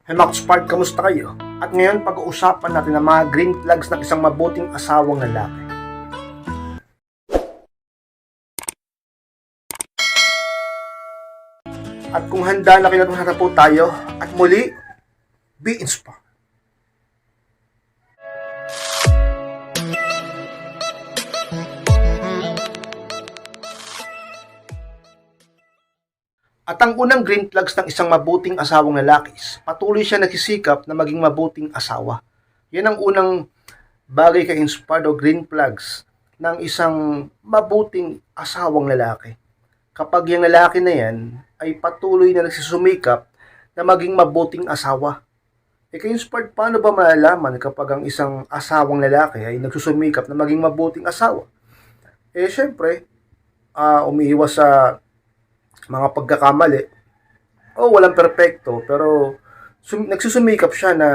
Hey Max Park, kamusta kayo? At ngayon pag-uusapan natin ang mga green flags ng isang mabuting asawang lalaki. At kung handa na kayo na po tayo, at muli, be inspired. At ang unang green flags ng isang mabuting asawang lalaki, patuloy siya nagsisikap na maging mabuting asawa. Yan ang unang bagay ka-inspired o green flags ng isang mabuting asawang lalaki. Kapag yung lalaki na yan ay patuloy na nagsusumikap na maging mabuting asawa. Ka-inspired, paano ba malalaman kapag ang isang asawang lalaki ay nagsusumikap na maging mabuting asawa? Syempre, umiiwas sa mga pagkakamali. Walang perpekto, pero nagsusumikap siya na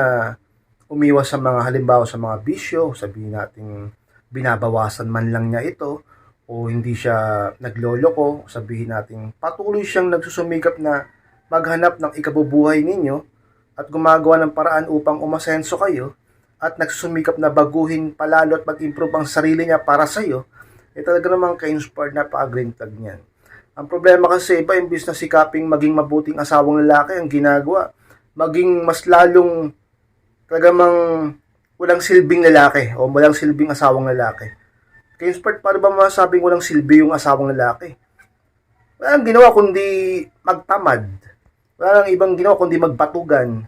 umiwas sa mga halimbawa sa mga bisyo, sabihin natin binabawasan man lang niya ito, o hindi siya nagloloko, sabihin natin patuloy siyang nagsusumikap na maghanap ng ikabubuhay ninyo at gumagawa ng paraan upang umasenso kayo at nagsusumikap na baguhin palalo at mag-improve ang sarili niya para sa iyo, talaga namang ka-inspired na pa-green flag niyan. Ang problema kasi iba, imbis na sikaping maging mabuting asawang lalaki, ang ginagawa, maging mas lalong talagang walang silbing lalaki o walang silbing asawang lalaki. Kaya inspired, paano ba masabing walang silbi yung asawang lalaki? Walang ginawa kundi magtamad. Walang ibang ginawa kundi magbatugan.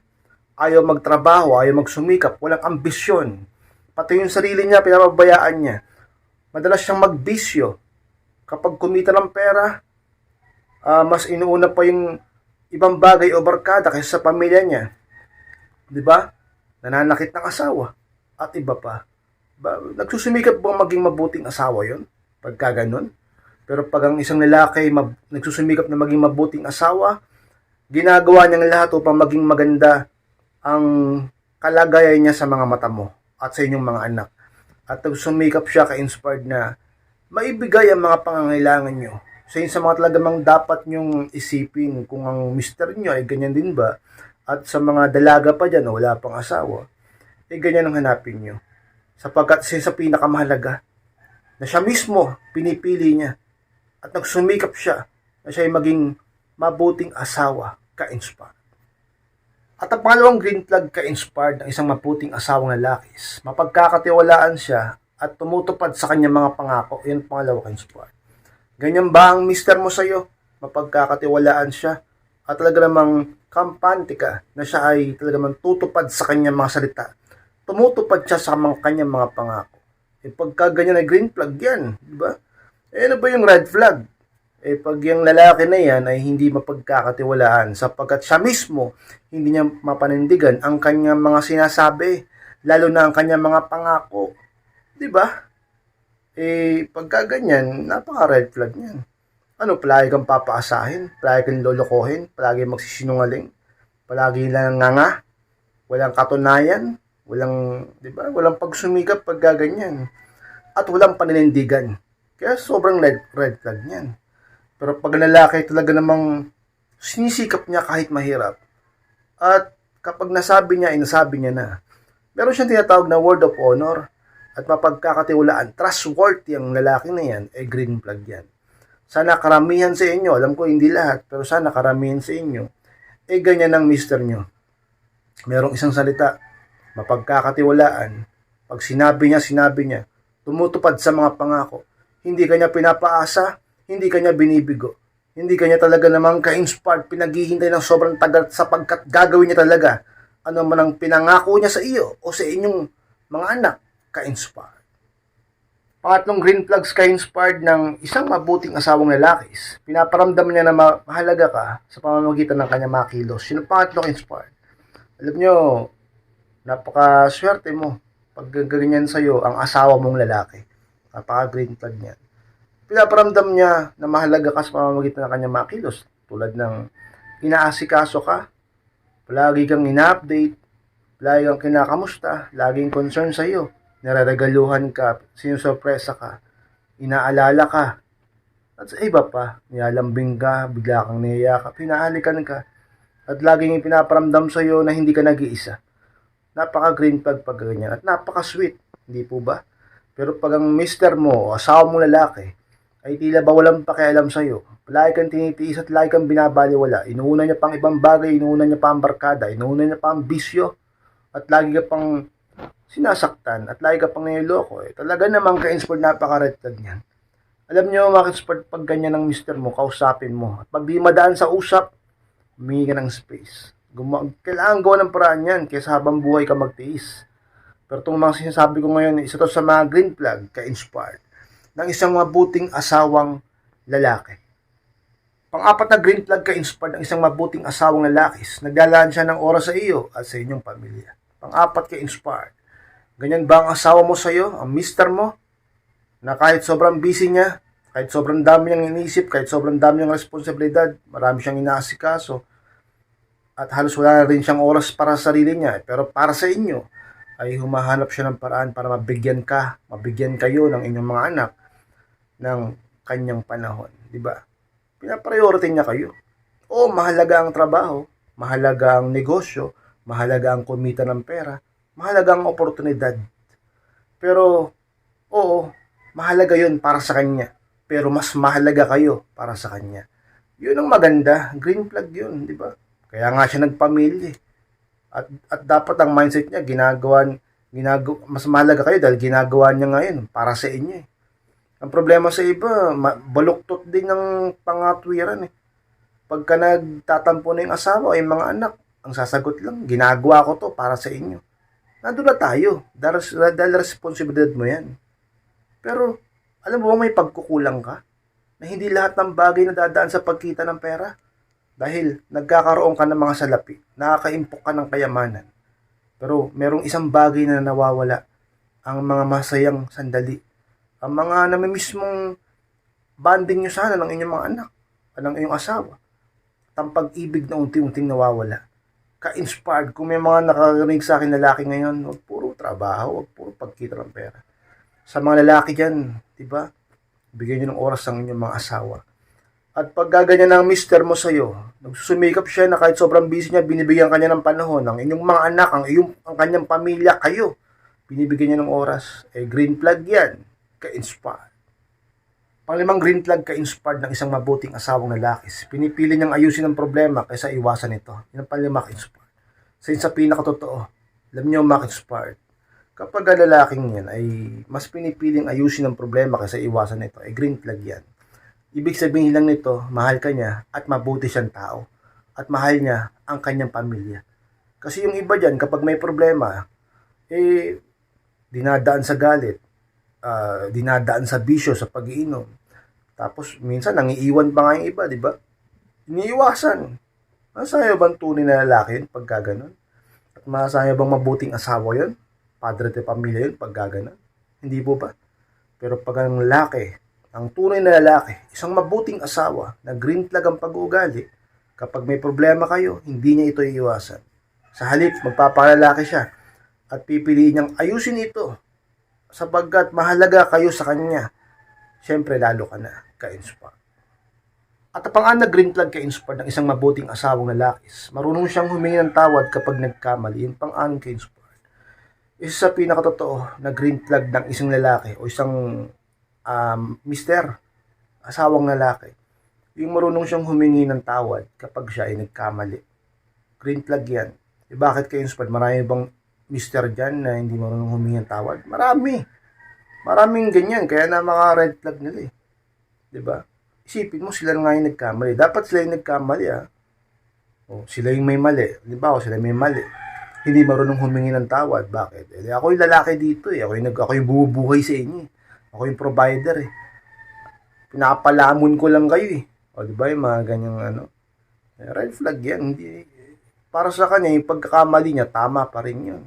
Ayaw magtrabaho, ayaw magsumikap, walang ambisyon. Pati yung sarili niya, pinapabayaan niya. Madalas siyang magbisyo. Kapag kumita ng pera, mas inuuna pa yung ibang bagay o barkada kaysa sa pamilya niya. 'Di ba? Nananakit ng asawa at iba pa. Nagsusumikap bang maging mabuting asawa 'yon? Pagka ganun. Pero pag ang isang lalaki nagsusumikap na maging mabuting asawa, ginagawa niyang lahat upang maging maganda ang kalagayan niya sa mga mata mo at sa inyong mga anak. At nagsumikap siya ka-inspired na maibigay ang mga pangangailangan niyo. So yun sa mga talagang dapat nyong isipin kung ang mister nyo ay ganyan din ba, at sa mga dalaga pa dyan o wala pang asawa, ganyan ang hanapin nyo. Sapagkat sa pinakamahalaga, na siya mismo pinipili niya at nagsumikap siya na siya ay maging mabuting asawa, ka-inspired. At ang pangalawang green flag ka-inspired ng isang mabuting asawang lalaki, mapagkakatiwalaan siya at tumutupad sa kanyang mga pangako. Yun ang pangalawa ka-inspired. Ganyan ba ang mister mo sa'yo? Mapagkakatiwalaan siya at talaga namang kampante ka na siya ay talaga namang tutupad sa kanyang mga salita. Tumutupad siya sa kanyang mga pangako. Pagka ganyan ay green flag yan, di ba? Ano ba yung red flag? Pag yung lalaki na yan ay hindi mapagkakatiwalaan sapagkat siya mismo hindi niya mapanindigan ang kanyang mga sinasabi, lalo na ang kanyang mga pangako. Di ba? Pagka ganyan, napaka-red flag niyan. Palagi kang papaasahin, palagi kang lolokohin, palagi magsisinungaling, palagi lang nganga, walang katunayan, di ba? Walang pagsumikap pagka ganyan. At walang paninindigan. Kaya sobrang red flag niyan. Pero pag lalaki talaga namang sinisikap niya kahit mahirap, at kapag nasabi niya, nasabi niya na. Meron siyang tinatawag na word of honor, at mapagkakatiwalaan, trustworthy ang lalaki na yan, green flag yan. Sana karamihan sa inyo, alam ko hindi lahat, pero sana karamihan sa inyo, ganyan ang mister nyo. Merong isang salita, mapagkakatiwalaan, pag sinabi niya, tumutupad sa mga pangako. Hindi kanya pinapaasa, hindi kanya binibigo. Hindi kanya talaga namang ka-inspired, pinaghihintay ng sobrang tagal sapagkat gagawin niya talaga ano man ang pinangako niya sa iyo o sa inyong mga anak, ka-inspired. Pangatlong green flags ka-inspired ng isang mabuting asawang lalaki, pinaparamdam niya na mahalaga ka sa pamamagitan ng kanyang mga kilos. Sino pangatlong inspired? Alam nyo, napakaswerte mo pag ganyan sa'yo ang asawa mong lalaki. Napaka-green flag niya. Pinaparamdam niya na mahalaga ka sa pamamagitan ng kanyang mga kilos. Tulad ng inaasikaso ka, palagi kang ina-update, lagi kang kinakamusta, laging concern sa iyo, nararegaluhan ka, sinusurpresa ka, inaalala ka, at sa iba pa, nilalambing ka, bigla kang niyayakap, hinahalikan ka. at laging ipinaparamdam sa iyo na hindi ka nag-iisa. Napaka-green flag pag ganyan at napaka-sweet, hindi po ba? Pero pag ang mister mo o asawa mo lalaki ay tila ba walang pakialam sa iyo, lagi kang tinitiis at lagi kang binabaliwala, inuuna niya pang ibang bagay, inuuna niya pa ang barkada, inuuna niya pa ang bisyo, at lagi ka pang sinasaktan at lagi ka pang niloloko, talaga namang ka-inspired, napaka-red flag niyan. Alam niyo, maka-inspired pag ganyan ng mister mo, kausapin mo. At pag di madaan sa usap, humingi ka ng space. Kailangan gawa ng paraan yan kaysa habang buhay ka magtiis. Pero itong mga sinasabi ko ngayon, isa to sa mga green flag ka-inspired ng isang mabuting asawang lalaki. Pang-apat na green flag ka-inspired ng isang mabuting asawang lalaki, naglalaan siya ng oras sa iyo at sa inyong pamilya. Pang-apat ka-inspired. Ganyan ba ang asawa mo sa iyo, ang mister mo, na kahit sobrang busy niya, kahit sobrang dami niyang iniisip, kahit sobrang dami niyang responsibilidad, marami siyang inaasikaso, at halos wala na rin siyang oras para sa sarili niya, pero para sa inyo, ay humahanap siya ng paraan para mabigyan kayo ng inyong mga anak ng kanyang panahon, di ba? Pinapriority niya kayo. O mahalaga ang trabaho, mahalaga ang negosyo, mahalaga ang kumita ng pera, mahalaga ang oportunidad. Pero, oo, mahalaga yun para sa kanya. Pero mas mahalaga kayo para sa kanya. Yun ang maganda. Green flag yun, di ba? Kaya nga siya nagpamilya. At dapat ang mindset niya, mas mahalaga kayo dahil ginagawa niya ngayon para sa inyo. Ang problema sa iba, baluktot din ng pangatwiran. Pagka nagtatampo na yung asawa o yung mga anak, ang sasagot lang, ginagawa ko to para sa inyo. Nandun na tayo, dahil responsibilidad mo yan. Pero, alam mo ba may pagkukulang ka? Na hindi lahat ng bagay na dadaan sa pagkita ng pera. Dahil nagkakaroon ka ng mga salapi, nakakaimpok ka ng kayamanan. Pero merong isang bagay na nawawala, ang mga masayang sandali. Ang mga namimiss mong bonding nyo sana ng inyong mga anak, ng inyong asawa. Ang pag-ibig na unti-unting nawawala. Ka-inspired, kung may mga nakarinig sa akin lalaki ngayon, wag puro trabaho, wag puro pagkita ng pera. Sa mga lalaki dyan, diba? Bigyan nyo ng oras ang inyong mga asawa. At pag gaganyan ng mister mo sa'yo, nagsusumikap siya na kahit sobrang busy niya, binibigyan kanya ng panahon, ang inyong mga anak, ang kanyang pamilya, kayo, binibigyan niya ng oras. Green flag yan, ka-inspired. Panglimang green flag ka-inspired ng isang mabuting asawang lalaki. Pinipili niyang ayusin ang problema kaysa iwasan ito. Yan ang panglima ka-inspired. Sa pinakatotoo, alam niyo ka-inspired. Kapag ang lalaking yan ay mas pinipiling ayusin ang problema kaysa iwasan ito, green flag yan. Ibig sabihin lang nito, mahal ka niya at mabuti siyang tao. At mahal niya ang kanyang pamilya. Kasi yung iba dyan, kapag may problema, dinadaan sa galit, dinadaan sa bisyo, sa pag-iinom. Tapos, minsan, nangiiwan pa nga yung iba, di ba? Iniiwasan. Masaya bang tunay na lalaki yun pag gaganon? At masaya bang mabuting asawa yun? Padre de pamilya yun pag gaganon? Hindi po ba? Pero pag ang lalaki, ang tunay na lalaki, isang mabuting asawa na green flag ang pag-uugali, kapag may problema kayo, hindi niya ito iiwasan. Sa halip, magpapalalaki siya at pipiliin niyang ayusin ito sapagkat mahalaga kayo sa kanya. Siyempre, lalo ka na ka-inspire. At ang pang-anim na green flag ka-inspire ng isang mabuting asawang lalaki, marunong siyang humingi ng tawad kapag nagkamali. Yung pang-anim ka-inspire. Isa sa pinakatotoo na green flag ng isang lalaki o isang mister, asawang lalaki, yung marunong siyang humingi ng tawad kapag siya ay nagkamali. Green flag yan. Bakit kayo inspired? Marami bang mister dyan na hindi marunong humingi ng tawad? Maraming ganyan, kaya na mga red flag nila diba? Isipin mo, sila nga yung nagkamali. Dapat sila yung nagkamali sila yung may mali. Diba? Sila may mali. Hindi marunong humingi ng tawad. Bakit? Ako yung lalaki dito Ako yung bumubuhay sa inyo Ako yung provider Pinapalamon ko lang kayo diba yung mga ganyang red flag yan. Hindi, para sa kanya, yung pagkakamali niya, tama pa rin yun.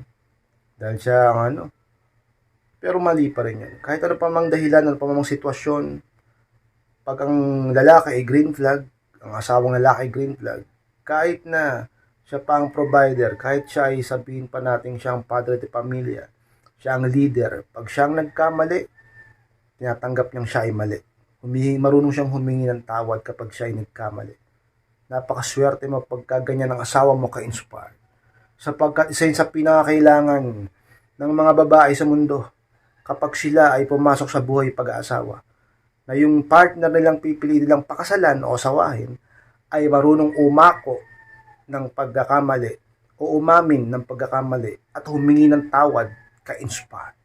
Dahil siya pero mali pa rin yun. Kahit ano pa mang dahilan, ano pa mang sitwasyon, pag ang lalaki ay green flag, ang asawang lalaki ay green flag, kahit na siya pa ang provider, kahit siya ay sabihin pa natin siyang padre de pamilya, siya ang leader, pag siyang nagkamali, tinatanggap niyang siya ay mali. Marunong siyang humingi ng tawad kapag siya ay nagkamali. Napakaswerte mo pagka ganyan ang asawa mo ka-inspired. Sapagkat isa yun sa pinakakailangan ng mga babae sa mundo kapag sila ay pumasok sa buhay pag-aasawa. Na yung partner nilang pipili nilang pakasalan o asawahin ay marunong umako ng pagkakamali o umamin ng pagkakamali at humingi ng tawad ka-inspired.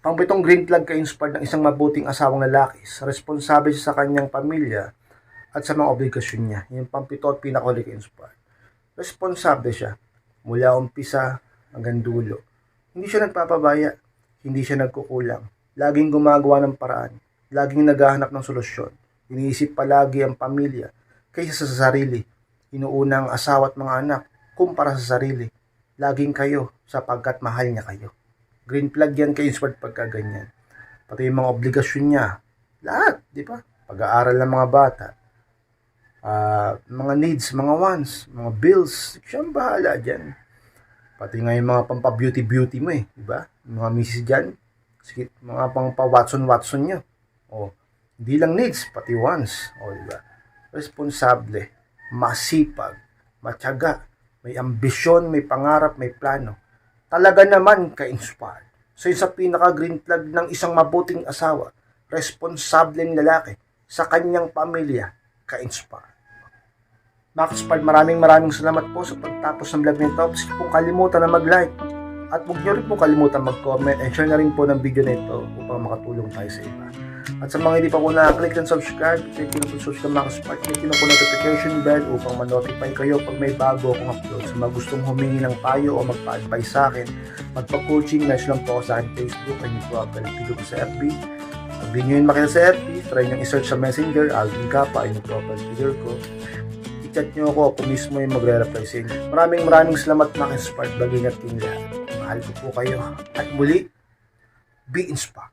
Pang-pitong green flag ka-inspired ng isang mabuting asawang lalaki, responsable siya sa kanyang pamilya at sa mga obligasyon niya. Yung pang-pito at pinakahuli ka-inspired. Responsable siya mula umpisa hanggang dulo. Hindi siya nagpapabaya, hindi siya nagkukulang. Laging gumagawa ng paraan, laging naghahanap ng solusyon. Iniisip palagi ang pamilya kaysa sa sarili. Inuuna ang asawa at mga anak kumpara sa sarili. Laging kayo sapagkat mahal niya kayo. Green flag yan kay inspired pagka ganyan. Pati yung mga obligasyon niya. Lahat, di ba? Pag-aaral ng mga bata. Mga needs, mga wants, mga bills. Siya ang bahala dyan. Pati nga yung mga pampa-beauty mo eh. Di ba? Mga misis dyan. Sige, mga pampa-Watson nyo. O, hindi lang needs, pati wants. O, di ba? Responsable, masipag, matyaga, may ambisyon, may pangarap, may plano. Talaga naman ka-inspired. So yun sa pinaka-green flag ng isang mabuting asawa, responsableng lalaki sa kanyang pamilya, ka-inspired. Max-inspired, maraming salamat po sa pagtapos ng vlog nito. Please po kalimutan na mag-like at huwag nyo rin po kalimutan mag-comment and share na rin po ng video na ito upang makatulong tayo sa iba. At sa mga hindi pa po na-click and subscribe, click nyo po subscribe Max-inspired, click nyo po notification bell upang ma-notify kayo pag may bago akong upload. Sa mga gustong humingi ng payo o magpa-advise sa akin, magpa-coaching, message lang po ako sa akin Facebook and yung profile video ko sa FB. Pag di nyo yun makita sa FB, try nyo i-search sa Messenger, Alvin Capa, yung profile video ko. I-chat nyo ako, ako mismo yung magre-reply sa inyo. Maraming salamat Max-inspired, mag-ingat kayong lahat. Mahal ko po kayo. At muli, be inspired.